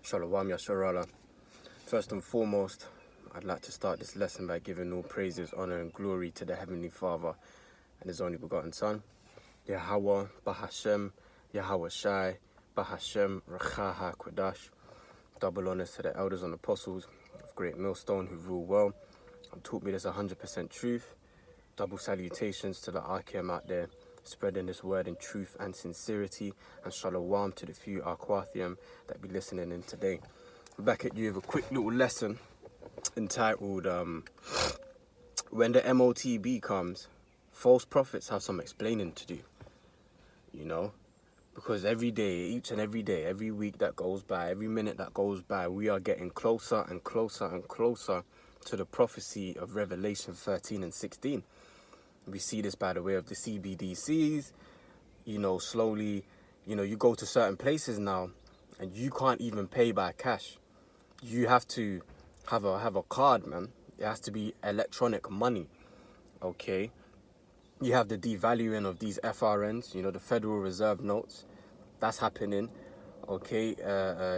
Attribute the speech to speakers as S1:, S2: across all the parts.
S1: Shalom Yasharala. First and foremost, I'd like to start this lesson by giving all praises, honor, and glory to the Heavenly Father and His only begotten Son, Yahweh, Bahashem, Yahweh Shai, Bahashem, Rachaha Kodash. Double honors to the elders and apostles of Great Millstone who rule well and taught me this 100% truth. Double salutations to the Archeum out there, spreading this word in truth and sincerity, and shalom to the few Arquathium that be listening in today. I'm back at you with a quick little lesson entitled when the Motb comes, false prophets have some explaining to do. You know, because every day, each and every day, every week that goes by, every minute that goes by, we are getting closer and closer and closer to the prophecy of Revelation 13 and 16. We see this by the way of the CBDCs, you know, slowly, you know, you go to certain places now and you can't even pay by cash. You have to have a card, man. It has to be electronic money, okay? You have the devaluing of these FRNs, you know, the Federal Reserve notes. That's happening, okay?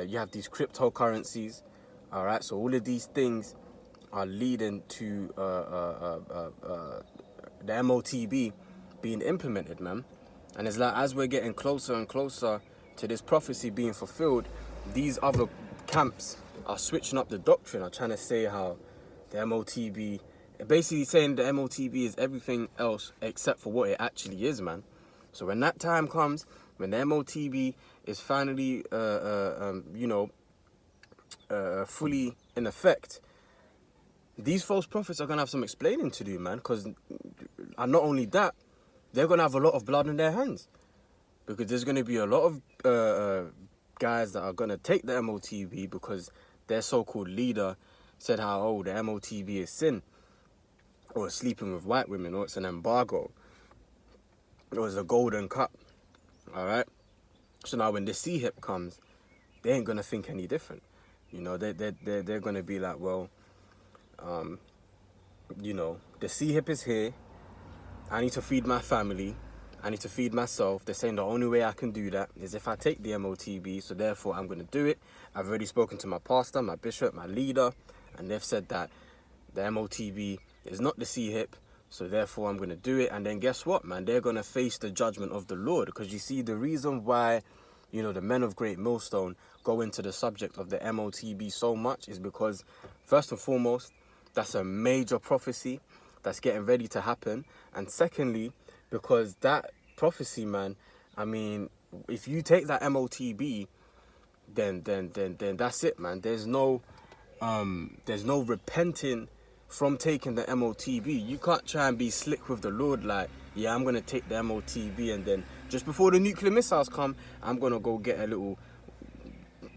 S1: You have these cryptocurrencies, all right? So all of these things are leading to the Motb being implemented, man. And it's like as we're getting closer and closer to this prophecy being fulfilled, these other camps are switching up the doctrine, are trying to say how the Motb, basically saying the Motb is everything else except for what it actually is, man. So when that time comes, when the Motb is finally, fully in effect, these false prophets are going to have some explaining to do, man, because, and not only that, they're going to have a lot of blood in their hands, because there's going to be a lot of guys that are going to take the Motb because their so-called leader said how, oh, the Motb is sin, or sleeping with white women, or it's an embargo, or it's a golden cup, all right? So now when the C-hip comes, they ain't going to think any different. You know, they're going to be like, well, you know, the C-hip is here. I need to feed my family. I need to feed myself. They're saying the only way I can do that is if I take the Motb, so therefore I'm going to do it. I've already spoken to my pastor, my bishop, my leader, and they've said that the Motb is not the C-hip, so therefore I'm going to do it. And then guess what, man? They're going to face the judgment of the Lord, because you see, the reason why, you know, the men of Great Millstone go into the subject of the Motb so much is because, first and foremost, that's a major prophecy that's getting ready to happen. And secondly, because that prophecy, man, I mean, if you take that Motb, then that's it, man. There's no repenting from taking the Motb. You can't try and be slick with the Lord like, yeah, I'm gonna take the Motb, and then just before the nuclear missiles come, I'm gonna go get a little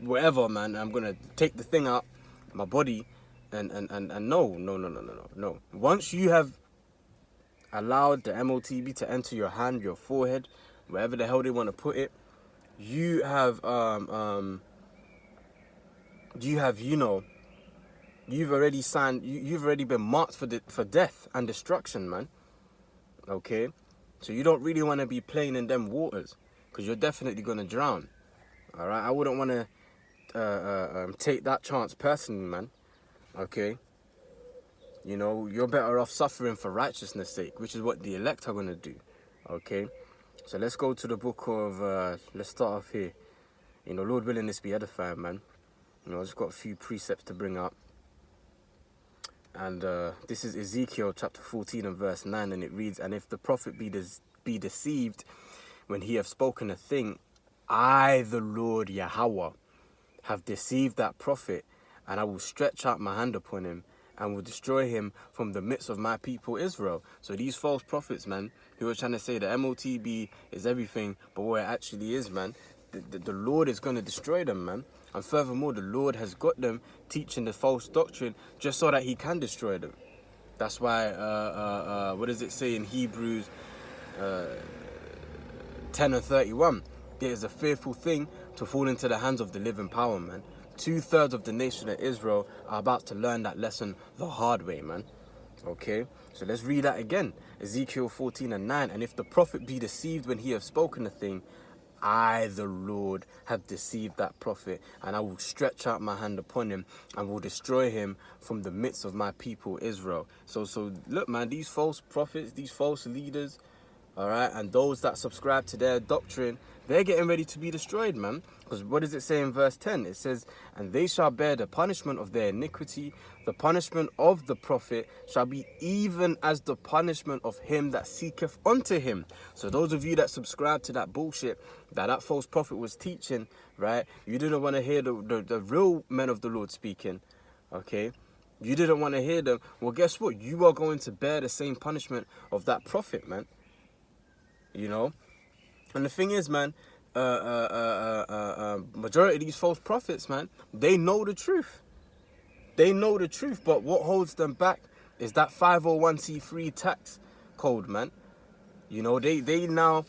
S1: whatever, man. I'm gonna take the thing out my body, and no. Once you have allowed the Motb to enter your hand, your forehead, wherever the hell they want to put it, you have you know, you've already signed, you've already been marked for death and destruction, man. Okay, so you don't really want to be playing in them waters, because you're definitely gonna drown. All right, I wouldn't want to take that chance personally, man. Okay, you know, you're better off suffering for righteousness' sake, which is what the elect are gonna do. Okay, so let's go to the book of let's start off here. You know, Lord willing, this be edifying, man. You know, I've just got a few precepts to bring up. And this is Ezekiel chapter 14 and verse 9, and it reads, "And if the prophet be deceived when he have spoken a thing, I, the Lord Yahweh, have deceived that prophet, and I will stretch out my hand upon him, and will destroy him from the midst of my people Israel." So these false prophets, man, who are trying to say the Motb is everything, but what it actually is, man, the Lord is going to destroy them, man. And furthermore, the Lord has got them teaching the false doctrine just so that he can destroy them. That's why, what does it say in Hebrews 10 and 31? It is a fearful thing to fall into the hands of the living power, man. 2/3 of the nation of Israel are about to learn that lesson the hard way, man. Okay, so let's read that again. Ezekiel 14 and 9. "And if the prophet be deceived when he have spoken a thing, I, the Lord, have deceived that prophet, and I will stretch out my hand upon him and will destroy him from the midst of my people Israel. So look, man, these false prophets, these false leaders, all right, and those that subscribe to their doctrine, they're getting ready to be destroyed, man. Because what does it say in verse 10? It says, and they shall bear the punishment of their iniquity. The punishment of the prophet shall be even as the punishment of him that seeketh unto him. So those of you that subscribe to that bullshit that false prophet was teaching, right? You didn't want to hear the real men of the Lord speaking, okay? You didn't want to hear them. Well, guess what? You are going to bear the same punishment of that prophet, man. You know? And the thing is, man, majority of these false prophets, man, they know the truth. They know the truth, but what holds them back is that 501c3 tax code, man. You know, they now,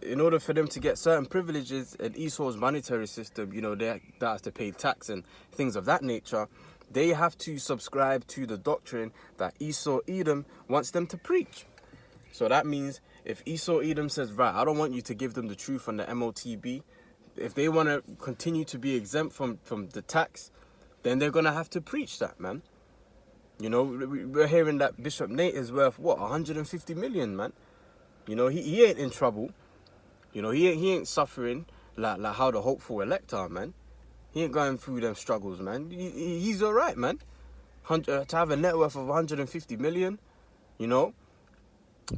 S1: in order for them to get certain privileges in Esau's monetary system, you know, they have to pay tax and things of that nature. They have to subscribe to the doctrine that Esau Edom wants them to preach. So that means if Esau Edom says, right, I don't want you to give them the truth on the Motb, if they want to continue to be exempt from the tax, then they're going to have to preach that, man. You know, we're hearing that Bishop Nate is worth, what, 150 million, man. You know, he ain't in trouble. You know, he ain't suffering like how the hopeful elect are, man. He ain't going through them struggles, man. He's all right, man. To have a net worth of 150 million, you know.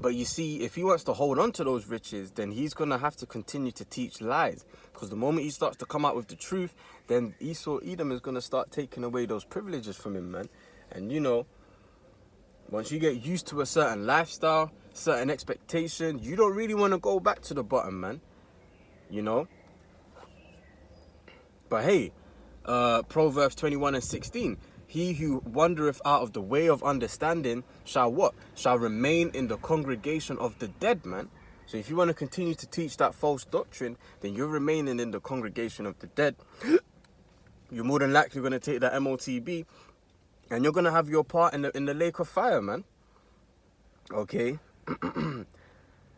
S1: But you see, if he wants to hold on to those riches, then he's going to have to continue to teach lies. Because the moment he starts to come out with the truth, then Esau Edom is going to start taking away those privileges from him, man. And, you know, once you get used to a certain lifestyle, certain expectation, you don't really want to go back to the bottom, man. You know? But hey, Proverbs 21:16. He who wandereth out of the way of understanding shall what? Shall remain in the congregation of the dead, man. So if you want to continue to teach that false doctrine, then you're remaining in the congregation of the dead. You're more than likely going to take that Motb, and you're going to have your part in the lake of fire, man. Okay? And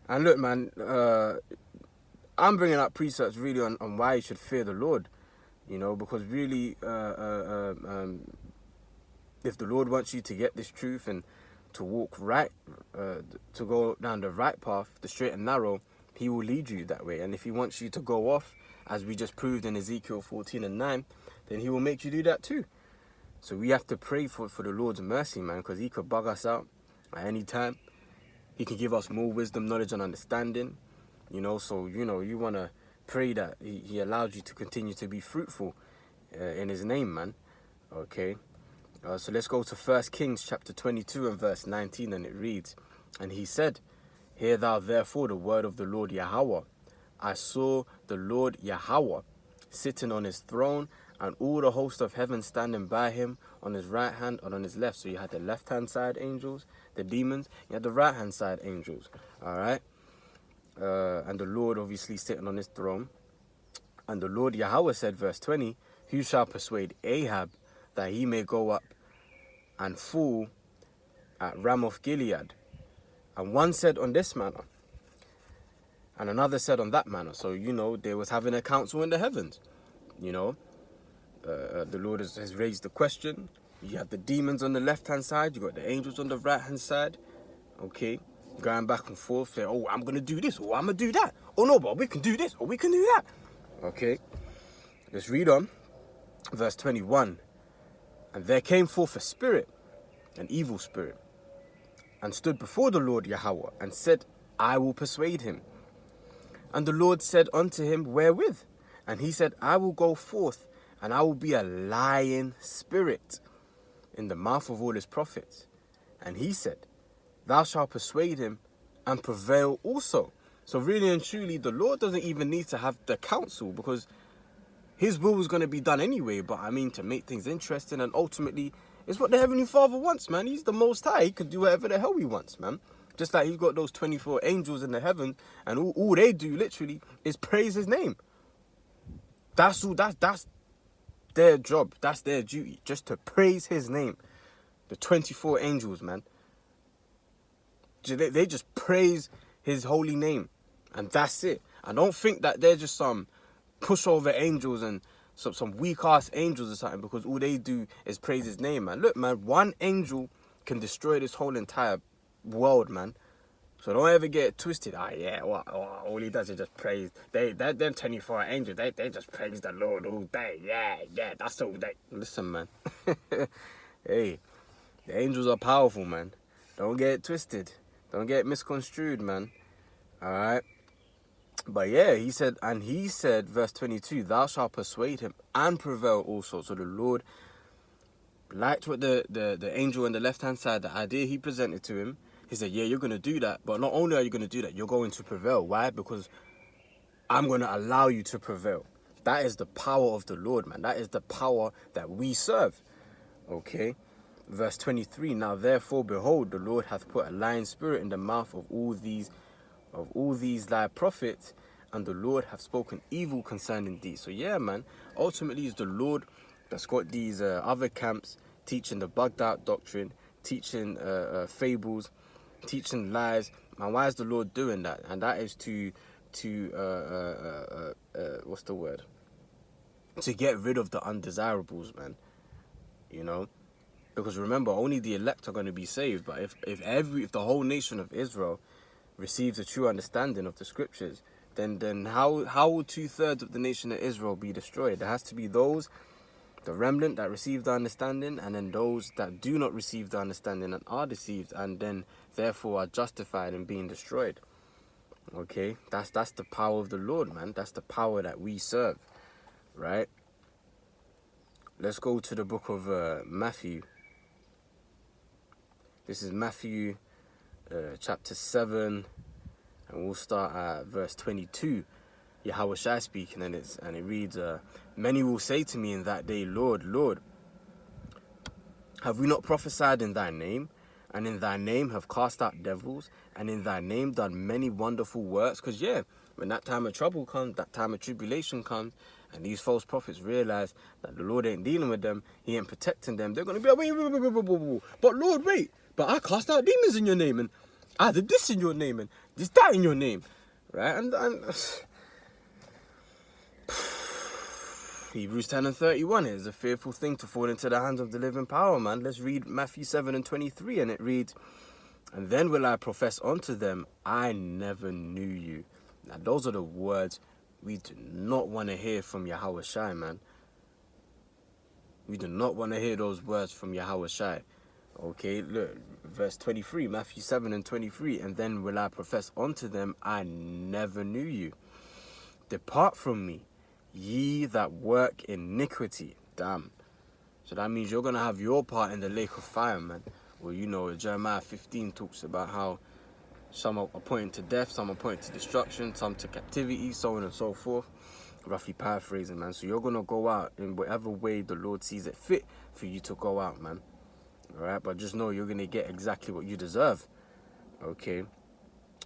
S1: look, man, I'm bringing up precepts really on why you should fear the Lord. You know, because really, if the Lord wants you to get this truth and to walk right, to go down the right path, the straight and narrow, he will lead you that way. And if he wants you to go off, as we just proved in Ezekiel 14:9, then he will make you do that too. So we have to pray for the Lord's mercy, man, because he could bug us out at any time. He can give us more wisdom, knowledge, and understanding. You know, so, you know, you want to pray that he allows you to continue to be fruitful in his name, man. Okay? So let's go to 1 Kings chapter 22 and verse 19, and it reads, and he said, hear thou therefore the word of the Lord Yahweh. I saw the Lord Yahweh sitting on his throne, and all the host of heaven standing by him on his right hand and on his left. So you had the left-hand side angels, the demons, you had the right-hand side angels, all right? And the Lord obviously sitting on his throne. And the Lord Yahweh said, verse 20, who shall persuade Ahab that he may go up and fall at Ramoth Gilead? And one said on this manner, and another said on that manner. So, you know, they was having a council in the heavens. You know, the Lord has raised the question. You have the demons on the left-hand side. You got the angels on the right-hand side. Okay, going back and forth. Saying, oh, I'm going to do this. Or I'm going to do that. Oh, no, but we can do this. Or we can do that. Okay, let's read on. Verse 21. And there came forth a spirit, an evil spirit, and stood before the Lord Yahweh, and said, I will persuade him. And the Lord said unto him, wherewith? And he said, I will go forth, and I will be a lying spirit in the mouth of all his prophets. And he said, thou shalt persuade him and prevail also. So really and truly, the Lord doesn't even need to have the counsel, because his will is going to be done anyway. But I mean, to make things interesting, and ultimately, it's what the Heavenly Father wants, man. He's the Most High. He could do whatever the hell he wants, man. Just like he's got those 24 angels in the heaven, and all they do literally is praise his name. That's all. That's their job. That's their duty, just to praise his name. The 24 angels, man. They just praise his holy name, and that's it. And don't think that they're just some pushover angels and some weak-ass angels or something, because all they do is praise his name, man. Look, man, one angel can destroy this whole entire world, man. So don't ever get it twisted. All he does is just praise. Them 24 angels, they just praise the Lord all day. Yeah, that's all they... Listen, man. Hey, the angels are powerful, man. Don't get it twisted. Don't get it misconstrued, man. All right? But yeah, he said, verse 22, thou shalt persuade him and prevail also. So the Lord liked what the angel on the left-hand side, the idea he presented to him. He said, yeah, you're going to do that. But not only are you going to do that, you're going to prevail. Why? Because I'm going to allow you to prevail. That is the power of the Lord, man. That is the power that we serve. Okay? Verse 23, now therefore, behold, the Lord hath put a lying spirit in the mouth of all these thy prophets, and the Lord hath spoken evil concerning thee. So yeah, man, ultimately it's the Lord that's got these other camps teaching the bugged out doctrine, teaching fables, teaching lies. Man, why is the Lord doing that? And that is to what's the word? To get rid of the undesirables, man. You know, because remember, only the elect are going to be saved. But if the whole nation of Israel receives a true understanding of the scriptures, then how will 2/3 of the nation of Israel be destroyed? There has to be those, the remnant that receive the understanding, and then those that do not receive the understanding and are deceived, and then therefore are justified in being destroyed. Okay, that's the power of the Lord, man. That's the power that we serve, right? Let's go to the book of Matthew. This is Matthew chapter 7, and we'll start at verse 22. Yahweh Shai speaking, and it reads, many will say to me in that day, Lord, Lord, have we not prophesied in thy name, and in thy name have cast out devils, and in thy name done many wonderful works? Because yeah, when that time of trouble comes, that time of tribulation comes, and these false prophets realize that the Lord ain't dealing with them, he ain't protecting them, they're going to be like, wait. But Lord, wait, but I cast out demons in your name, and I did this in your name, and this, that in your name, right? And Hebrews 10 and 31, it is a fearful thing to fall into the hands of the living power, man. Let's read Matthew 7 and 23, and it reads, and then will I profess unto them, I never knew you. Now, those are the words we do not want to hear from Yahweh Shai, man. We do not want to hear those words from Yahweh Shai. Okay, look, verse 23, Matthew 7 and 23, and then will I profess unto them, I never knew you. Depart from me, ye that work iniquity. Damn. So that means you're going to have your part in the lake of fire, man. Well, you know, Jeremiah 15 talks about how some are appointed to death, some are appointed to destruction, some to captivity, so on and so forth. Roughly paraphrasing, man. So you're going to go out in whatever way the Lord sees it fit for you to go out, man. Alright, but just know you're going to get exactly what you deserve. Okay.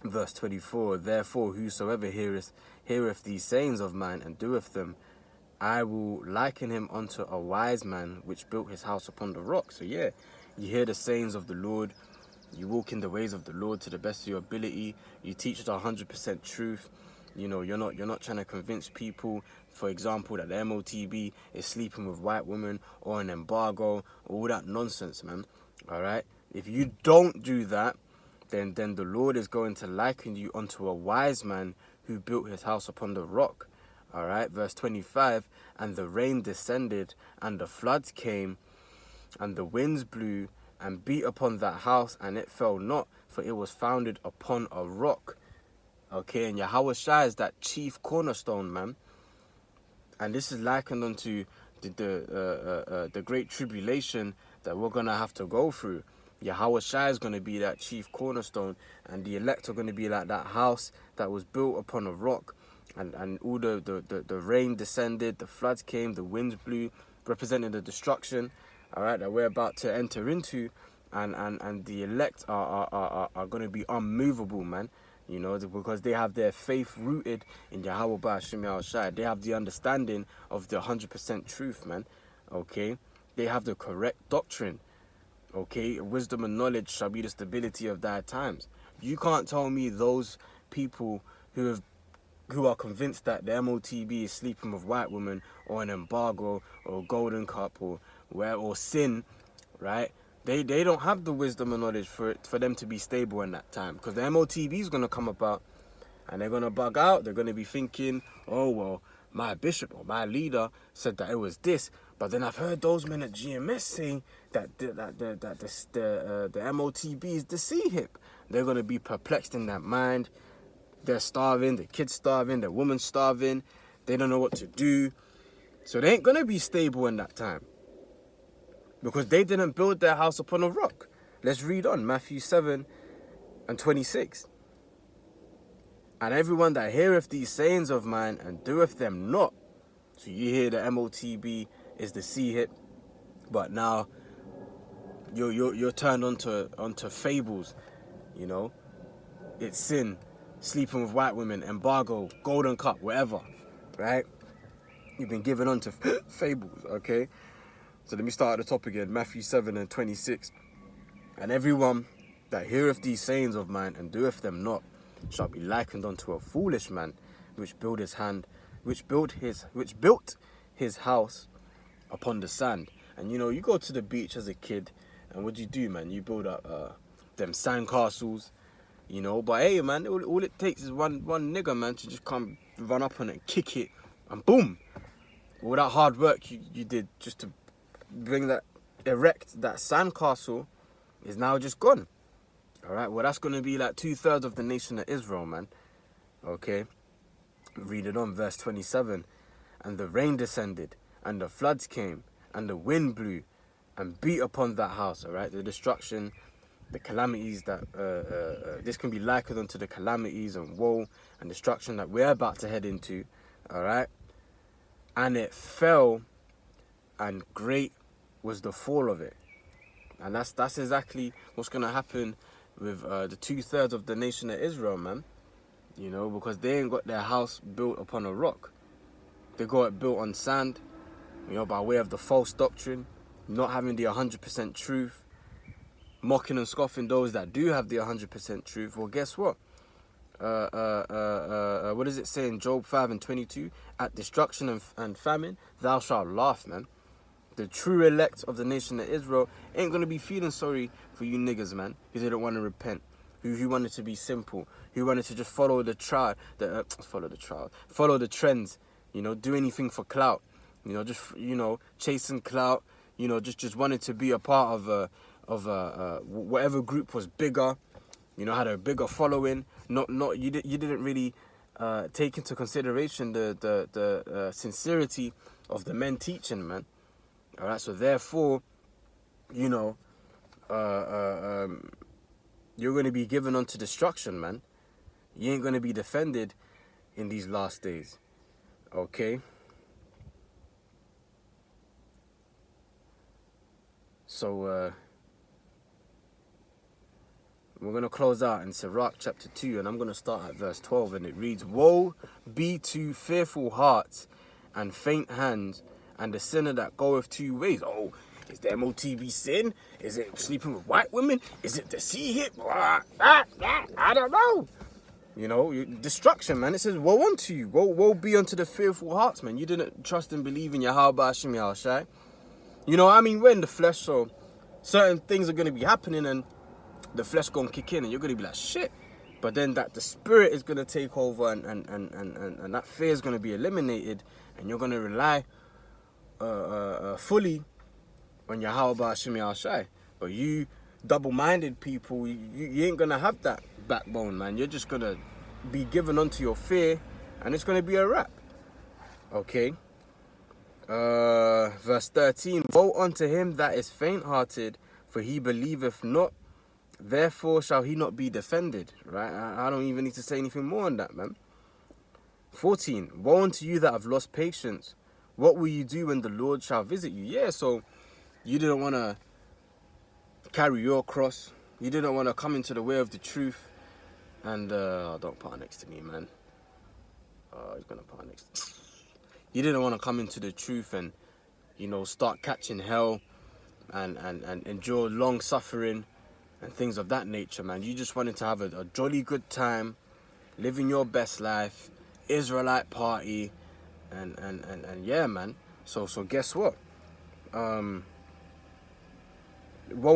S1: Verse 24, therefore whosoever heareth these sayings of mine and doeth them, I will liken him unto a wise man which built his house upon the rock. So yeah, you hear the sayings of the Lord, you walk in the ways of the Lord to the best of your ability, you teach the 100% truth. You know, you're not trying to convince people, for example, that the Motb is sleeping with white women or an embargo, all that nonsense, man. All right? If you don't do that, then the Lord is going to liken you unto a wise man who built his house upon the rock. All right? Verse 25, and the rain descended, and the floods came, and the winds blew, and beat upon that house, and it fell not, for it was founded upon a rock. Okay, and Yahweh Shai is that chief cornerstone, man. And this is likened unto the great tribulation that we're going to have to go through. Yahweh Shai is going to be that chief cornerstone, and the elect are going to be like that house that was built upon a rock. And all the rain descended, the floods came, the winds blew, representing the destruction, all right, that we're about to enter into. And the elect are going to be unmovable, man. You know, because they have their faith rooted in Yahweh Ba'ashem Yahushai. They have the understanding of the 100% truth, man. Okay? They have the correct doctrine. Okay? Wisdom and knowledge shall be the stability of thy times. You can't tell me those people who have who are convinced that the Motb is sleeping with white women or an embargo or a golden cup or sin, right? They don't have the wisdom and knowledge for them to be stable in that time, because the Motb is going to come about and they're going to bug out. They're going to be thinking, oh, well, my bishop or my leader said that it was this, but then I've heard those men at GMS saying that the Motb is the C-hip. They're going to be perplexed in their mind. They're starving, the kids starving, the woman's starving. They don't know what to do. So they ain't going to be stable in that time, because they didn't build their house upon a rock. Let's read on, Matthew 7:26. And everyone that heareth these sayings of mine and doeth them not. So you hear the Motb is the C-hip, but now you're turned onto fables, you know. It's sin, sleeping with white women, embargo, golden cup, whatever, right? You've been given onto fables, okay? So let me start at the top again, Matthew 7:26. And everyone that heareth these sayings of mine and doeth them not shall be likened unto a foolish man, which built his house upon the sand. And you know, you go to the beach as a kid, and what do, man? You build up them sand castles, you know. But hey, man, all it takes is one nigger, man, to just come run up on it, kick it, and boom. All that hard work you did just to erect that sand castle is now just gone. All right, well, that's going to be like 2/3 of the nation of Israel, man. Okay, read it on, verse 27. And the rain descended, and the floods came, and the wind blew, and beat upon that house. All right, the destruction, the calamities that this can be likened unto the calamities and woe and destruction that we're about to head into. All right, and it fell, and great was the fall of it. And that's exactly what's going to happen with the 2/3 of the nation of Israel, man. You know, because they ain't got their house built upon a rock. They got it built on sand, you know, by way of the false doctrine, not having the 100% truth, mocking and scoffing those that do have the 100% truth. Well, guess what? What does it say in Job 5:22? At destruction and famine, thou shalt laugh, man. The true elect of the nation of Israel ain't going to be feeling sorry for you niggas, man, who didn't want to repent, who wanted to be simple, who wanted to just follow the trends, you know, do anything for clout, you know, just, you know, chasing clout, you know, just wanted to be a part of whatever group was bigger, you know, had a bigger following. You didn't really take into consideration the sincerity of the men teaching, man. All right, so therefore, you know, you're going to be given unto destruction, man. You ain't going to be defended in these last days, okay? So, we're going to close out in Sirach chapter 2, and I'm going to start at verse 12, and it reads, Woe be to fearful hearts and faint hands, and the sinner that goeth 2 ways. Oh, is the Motb sin? Is it sleeping with white women? Is it the C-hip? I don't know. You know, destruction, man. It says, woe unto you. Woe be unto the fearful hearts, man. You didn't trust and believe in Yahweh Hashem Yahushai. You know, I mean, we're in the flesh, so certain things are going to be happening, and the flesh going to kick in, and you're going to be like, shit. But then that the spirit is going to take over, and that fear is going to be eliminated, and you're going to rely fully on Yahweh Hashem Yahushai. But you double-minded people, you ain't gonna have that backbone, man. You're just gonna be given unto your fear, and it's gonna be a wrap. Okay. Verse 13. Woe unto him that is faint-hearted, for he believeth not, therefore shall he not be defended. Right? I don't even need to say anything more on that, man. 14. Woe unto you that have lost patience. What will you do when the Lord shall visit you? Yeah, so you didn't want to carry your cross. You didn't want to come into the way of the truth. And, don't put her next to me, man. He's going to put her next. You didn't want to come into the truth and, you know, start catching hell and endure long suffering and things of that nature, man. You just wanted to have a jolly good time, living your best life, Israelite party, and yeah, man. So guess what? Woe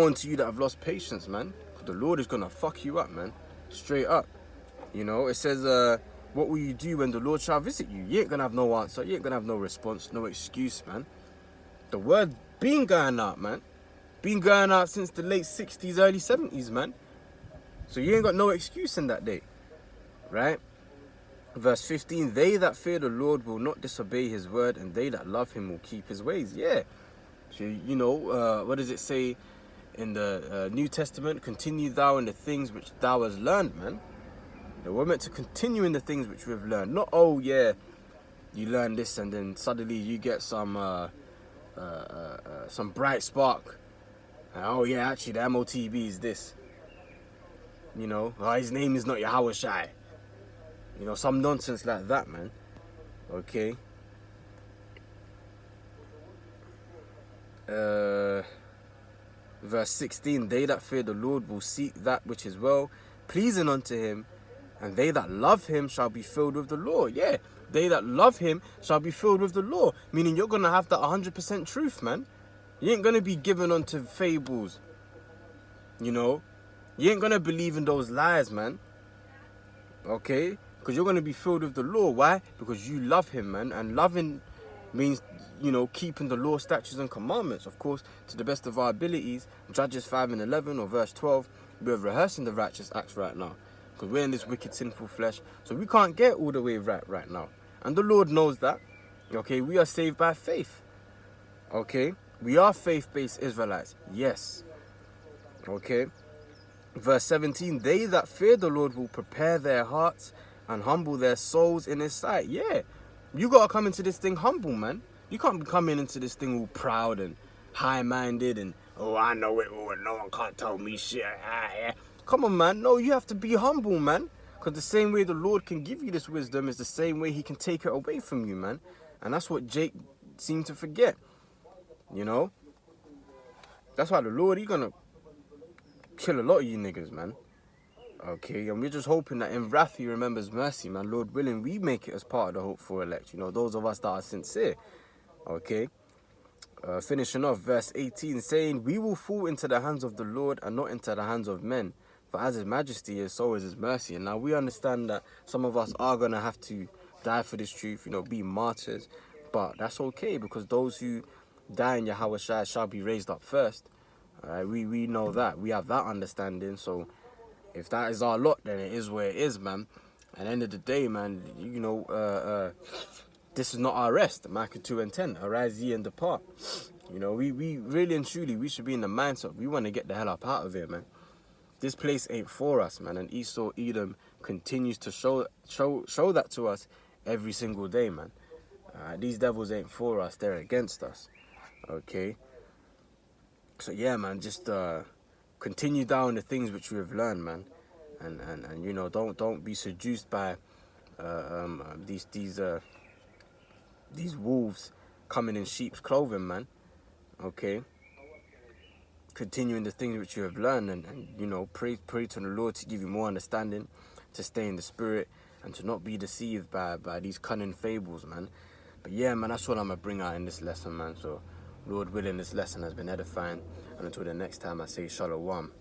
S1: unto you that have lost patience, man. 'Cause the Lord is gonna fuck you up, man. Straight up. You know, it says, what will you do when the Lord shall visit you? You ain't gonna have no answer. You ain't gonna have no response, no excuse, man. The word been going out, man. Been going out since the late 60s, early 70s, man. So you ain't got no excuse in that day, right? Verse 15, they that fear the Lord will not disobey his word, and they that love him will keep his ways. Yeah. So, you know, what does it say in the New Testament? Continue thou in the things which thou hast learned, man. You know, we're meant to continue in the things which we've learned. Not, oh, yeah, you learn this and then suddenly you get some bright spark. And, oh, yeah, actually, the Motb is this. You know, oh, his name is not Yahweh Shai. You know, some nonsense like that, man. Okay. Verse 16, they that fear the Lord will seek that which is well, pleasing unto him, and they that love him shall be filled with the law. Yeah, they that love him shall be filled with the law. Meaning you're going to have that 100% truth, man. You ain't going to be given unto fables. You know, you ain't going to believe in those lies, man. Okay? Because you're going to be filled with the law. Why? Because you love him, man. And loving means, you know, keeping the law, statutes, and commandments. Of course, to the best of our abilities. Judges 5:11 or verse 12, we're rehearsing the righteous acts right now. Because we're in this wicked, sinful flesh. So we can't get all the way right now. And the Lord knows that. Okay? We are saved by faith. Okay? We are faith-based Israelites. Yes. Okay? Verse 17, they that fear the Lord will prepare their hearts and humble their souls in his sight. Yeah, you got to come into this thing humble, man. You can't be coming into this thing all proud and high-minded and, oh, I know it all and no one can't tell me shit. Come on, man. No, you have to be humble, man. Because the same way the Lord can give you this wisdom is the same way he can take it away from you, man. And that's what Jake seemed to forget, you know. That's why the Lord, he's going to kill a lot of you niggas, man. Okay, and we're just hoping that in wrath he remembers mercy, man. Lord willing, we make it as part of the hope for elect. You know, those of us that are sincere. Okay. Finishing off, verse 18, saying, we will fall into the hands of the Lord and not into the hands of men. For as his majesty is, so is his mercy. And now we understand that some of us are going to have to die for this truth, you know, be martyrs. But that's okay, because those who die in Yahweh Shai shall be raised up first. We know that. We have that understanding. So if that is our lot, then it is where it is, man. At the end of the day, man, you know, this is not our rest. Micah 2:10, arise ye and depart. You know, we really and truly, we should be in the mindset. We want to get the hell up out of here, man. This place ain't for us, man. And Esau, Edom continues to show that to us every single day, man. These devils ain't for us. They're against us. Okay. So yeah, man, just continue down the things which we have learned, man, and you know, don't be seduced by these wolves coming in sheep's clothing, man. Okay. Continuing the things which you have learned, and you know, pray to the Lord to give you more understanding, to stay in the spirit, and to not be deceived by these cunning fables, man. But yeah, man, that's what I'm gonna bring out in this lesson, man. So Lord willing, this lesson has been edifying. And until the next time, I say shalom.